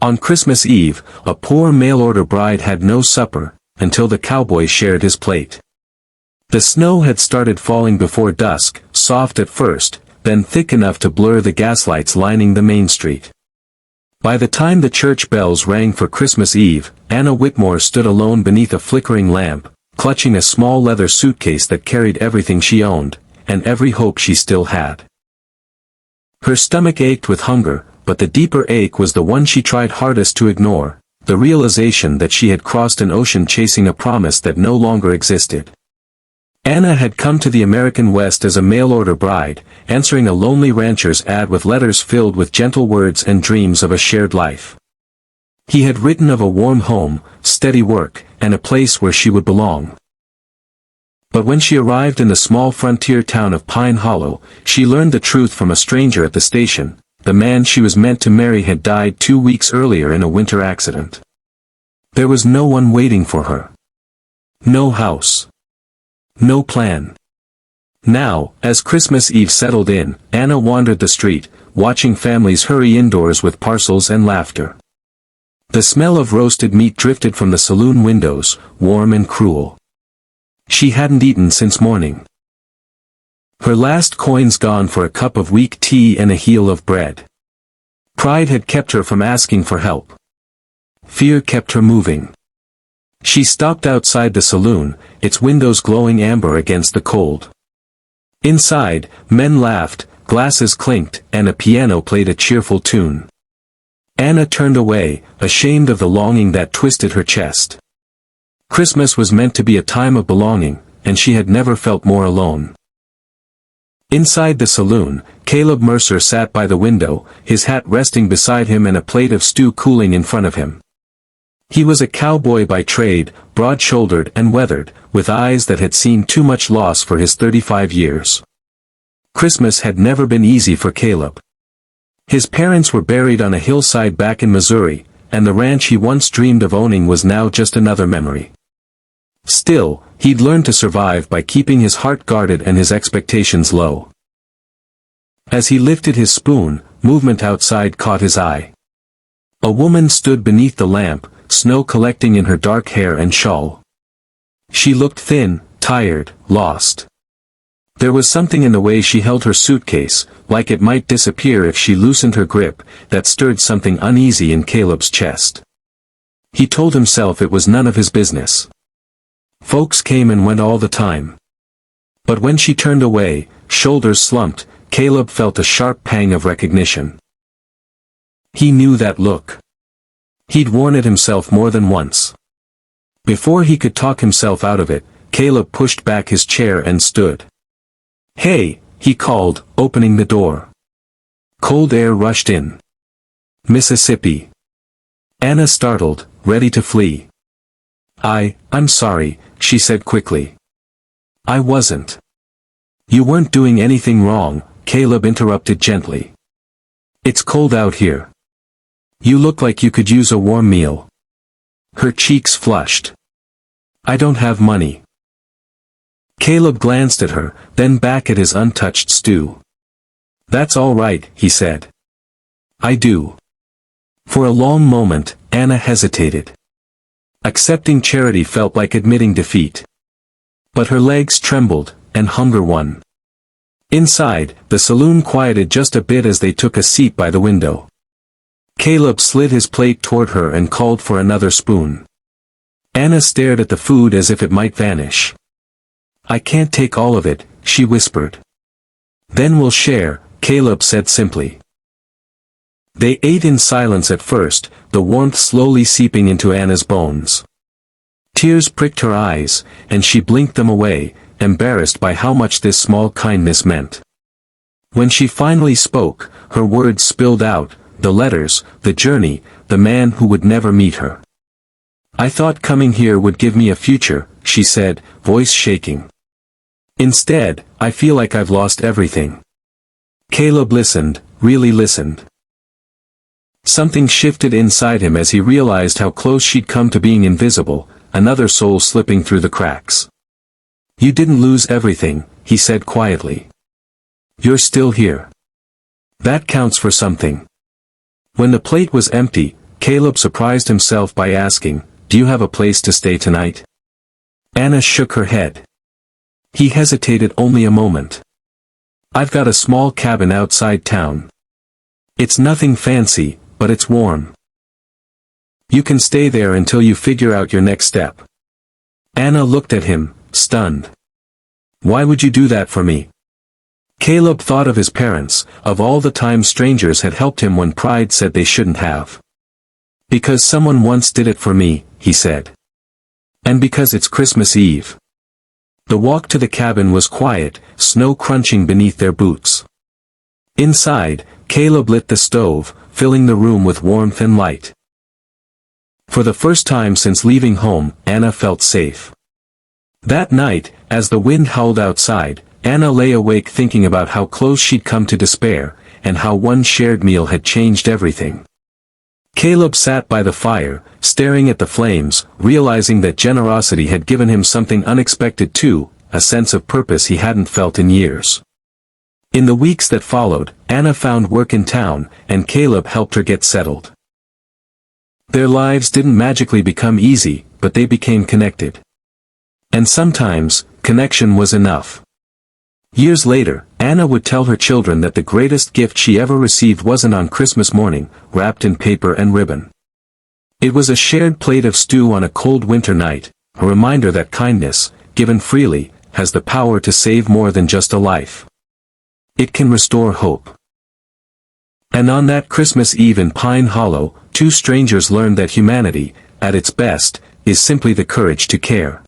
On Christmas Eve, a poor mail-order bride had no supper, until the cowboy shared his plate. The snow had started falling before dusk, soft at first, then thick enough to blur the gaslights lining the main street. By the time the church bells rang for Christmas Eve, Anna Whitmore stood alone beneath a flickering lamp, clutching a small leather suitcase that carried everything she owned, and every hope she still had. Her stomach ached with hunger, but the deeper ache was the one she tried hardest to ignore, the realization that she had crossed an ocean chasing a promise that no longer existed. Anna had come to the American West as a mail-order bride, answering a lonely rancher's ad with letters filled with gentle words and dreams of a shared life. He had written of a warm home, steady work, and a place where she would belong. But when she arrived in the small frontier town of Pine Hollow, she learned the truth from a stranger at the station. The man she was meant to marry had died 2 weeks earlier in a winter accident. There was no one waiting for her. No house. No plan. Now, as Christmas Eve settled in, Anna wandered the street, watching families hurry indoors with parcels and laughter. The smell of roasted meat drifted from the saloon windows, warm and cruel. She hadn't eaten since morning. Her last coins gone for a cup of weak tea and a heel of bread. Pride had kept her from asking for help. Fear kept her moving. She stopped outside the saloon, its windows glowing amber against the cold. Inside, men laughed, glasses clinked, and a piano played a cheerful tune. Anna turned away, ashamed of the longing that twisted her chest. Christmas was meant to be a time of belonging, and she had never felt more alone. Inside the saloon, Caleb Mercer sat by the window, his hat resting beside him and a plate of stew cooling in front of him. He was a cowboy by trade, broad-shouldered and weathered, with eyes that had seen too much loss for his 35 years. Christmas had never been easy for Caleb. His parents were buried on a hillside back in Missouri, and the ranch he once dreamed of owning was now just another memory. Still, he'd learned to survive by keeping his heart guarded and his expectations low. As he lifted his spoon, movement outside caught his eye. A woman stood beneath the lamp, snow collecting in her dark hair and shawl. She looked thin, tired, lost. There was something in the way she held her suitcase, like it might disappear if she loosened her grip, that stirred something uneasy in Caleb's chest. He told himself it was none of his business. Folks came and went all the time. But when she turned away, shoulders slumped, Caleb felt a sharp pang of recognition. He knew that look. He'd worn it himself more than once. Before he could talk himself out of it, Caleb pushed back his chair and stood. "Hey," he called, opening the door. Cold air rushed in. "Mississippi." Anna startled, ready to flee. I'm sorry," she said quickly. "I wasn't." "You weren't doing anything wrong," Caleb interrupted gently. "It's cold out here. You look like you could use a warm meal." Her cheeks flushed. "I don't have money." Caleb glanced at her, then back at his untouched stew. "That's all right," he said. "I do." For a long moment, Anna hesitated. Accepting charity felt like admitting defeat. But her legs trembled, and hunger won. Inside, the saloon quieted just a bit as they took a seat by the window. Caleb slid his plate toward her and called for another spoon. Anna stared at the food as if it might vanish. "I can't take all of it," she whispered. "Then we'll share," Caleb said simply. They ate in silence at first, the warmth slowly seeping into Anna's bones. Tears pricked her eyes, and she blinked them away, embarrassed by how much this small kindness meant. When she finally spoke, her words spilled out, the letters, the journey, the man who would never meet her. "I thought coming here would give me a future," she said, voice shaking. "Instead, I feel like I've lost everything." Caleb listened, really listened. Something shifted inside him as he realized how close she'd come to being invisible, another soul slipping through the cracks. "You didn't lose everything," he said quietly. "You're still here. That counts for something." When the plate was empty, Caleb surprised himself by asking, "Do you have a place to stay tonight?" Anna shook her head. He hesitated only a moment. "I've got a small cabin outside town. It's nothing fancy, but it's warm. You can stay there until you figure out your next step." Anna looked at him, stunned. "Why would you do that for me?" Caleb thought of his parents, of all the times strangers had helped him when pride said they shouldn't have. "Because someone once did it for me," he said. "And because it's Christmas Eve." The walk to the cabin was quiet, snow crunching beneath their boots. Inside, Caleb lit the stove, filling the room with warmth and light. For the first time since leaving home, Anna felt safe. That night, as the wind howled outside, Anna lay awake thinking about how close she'd come to despair, and how one shared meal had changed everything. Caleb sat by the fire, staring at the flames, realizing that generosity had given him something unexpected too, a sense of purpose he hadn't felt in years. In the weeks that followed, Anna found work in town, and Caleb helped her get settled. Their lives didn't magically become easy, but they became connected. And sometimes, connection was enough. Years later, Anna would tell her children that the greatest gift she ever received wasn't on Christmas morning, wrapped in paper and ribbon. It was a shared plate of stew on a cold winter night, a reminder that kindness, given freely, has the power to save more than just a life. It can restore hope. And on that Christmas Eve in Pine Hollow, two strangers learned that humanity, at its best, is simply the courage to care.